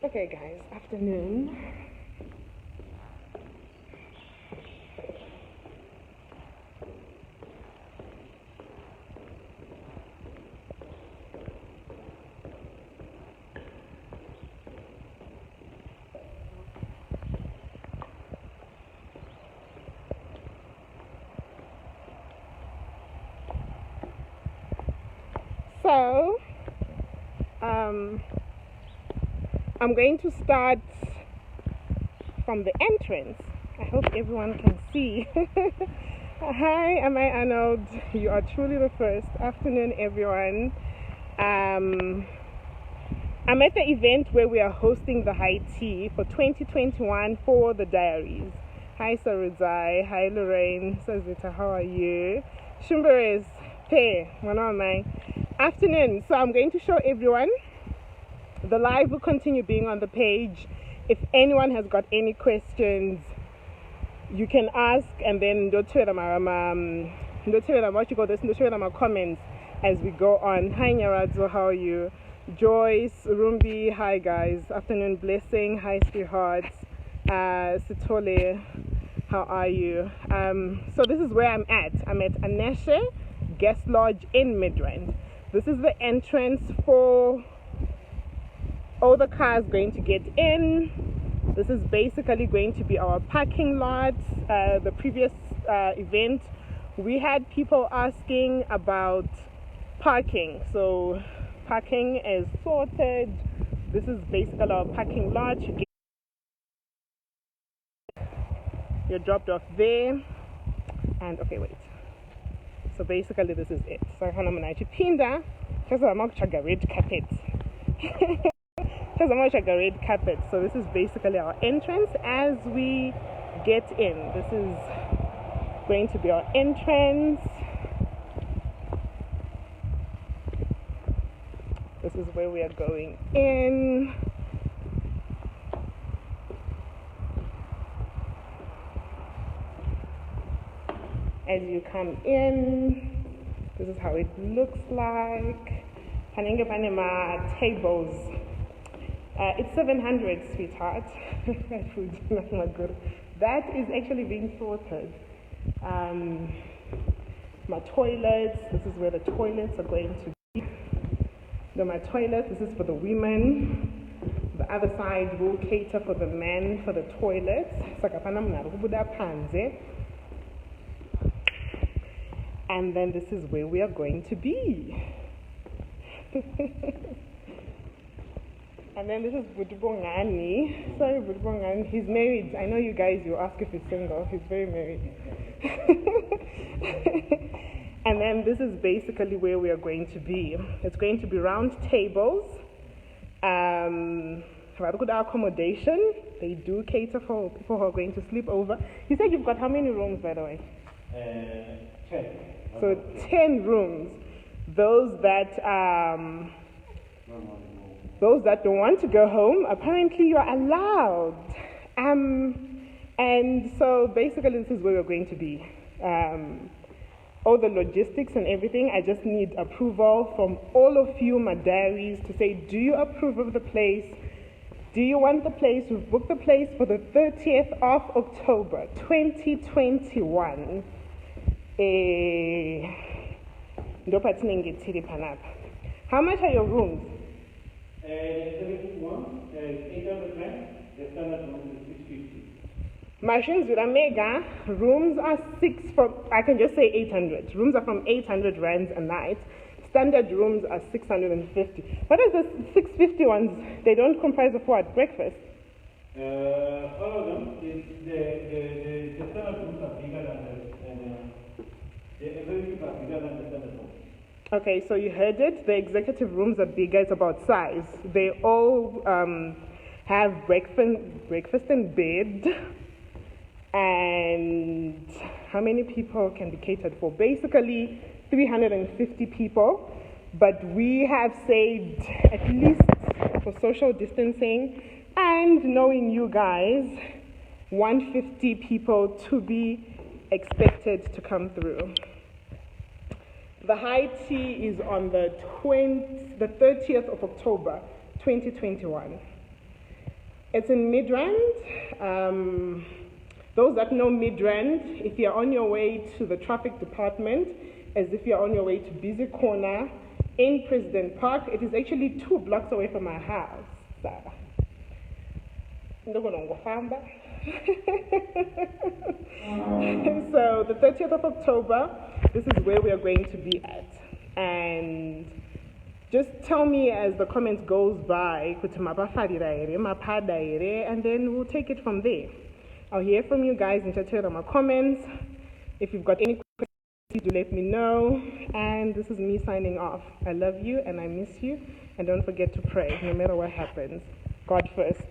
Okay, guys, afternoon. So, I'm going to start from the entrance. I hope everyone can see. Hi, am I Arnold? You are truly the first. Afternoon, everyone. I'm at the event where we are hosting the high tea for 2021 for the Diaries. Hi, Saruzai. Hi, Lorraine. Sazita, how are you? Shumberes, Pe, afternoon. So I'm going to show everyone. The live will continue being on the page. If anyone has got any questions, you can ask, and then do share them comments as we go on. Hi Nyaradzo, how are you? Joyce, Rumbi, hi guys. Afternoon, Blessing, hi sweethearts. Sitole, how are you? So this is where I'm at. I'm at Aneshe Guest Lodge in Midrand. This is the entrance for all the cars going to get in. This is basically going to be our parking lot. The previous event, we had people asking about parking. So parking is sorted. This is basically our parking lot. You're dropped off there. And okay, wait. So basically this is it. So I'm going to pinda. Because I'm not a red carpet. Because I'm not a red carpet. So this is basically our entrance as we get in. This is going to be our entrance. This is where we are going in. As you come in, this is how it looks like. Panenge Panema tables. It's 700, sweetheart. That is actually being sorted. My toilets, this is where the toilets are going to be. My toilets, this is for the women. The other side will cater for the men for the toilets. And then this is where we are going to be. And then this is Budubongani. Sorry, Budubongani. He's married. I know you guys, you ask if he's single. He's very married. And then this is basically where we are going to be. It's going to be round tables. Good accommodation. They do cater for people who are going to sleep over. You said you've got how many rooms, by the way? 10. So 10 rooms. Those that don't want to go home, apparently you are allowed. And so basically this is where we're going to be. All the logistics and everything, I just need approval from all of you, my diaries, to say, do you approve of the place? Do you want the place? We've booked the place for the 30th of October, 2021. How much are your rooms? 71, 800 rand, the standard room is 650. Machines with a mega, rooms are I can just say 800. Rooms are from 800 rands a night. Standard rooms are 650. What are the 650 ones? They don't comprise of what? Breakfast? All of them, the standard rooms are bigger than the executive are bigger than the standard rooms. Okay, so you heard it. The executive rooms are bigger. It's about size. They all have breakfast and bed. And how many people can be catered for? Basically 350 people, but we have saved, at least for social distancing and knowing you guys, 150 people to be expected to come through. The high tea is on the 30th of October, 2021. It's in Midrand. Those that know Midrand, if you're on your way to the traffic department, as if you're on your way to Busy Corner in President Park, it is actually 2 blocks away from my house. So the 30th of October, this is where we are going to be at. And just tell me as the comments goes by, and then we'll take it from there. I'll hear from you guys in my comments. If you've got any questions, do let me know. And this is me signing off. I love you and I miss you. And don't forget to pray, no matter what happens. God first.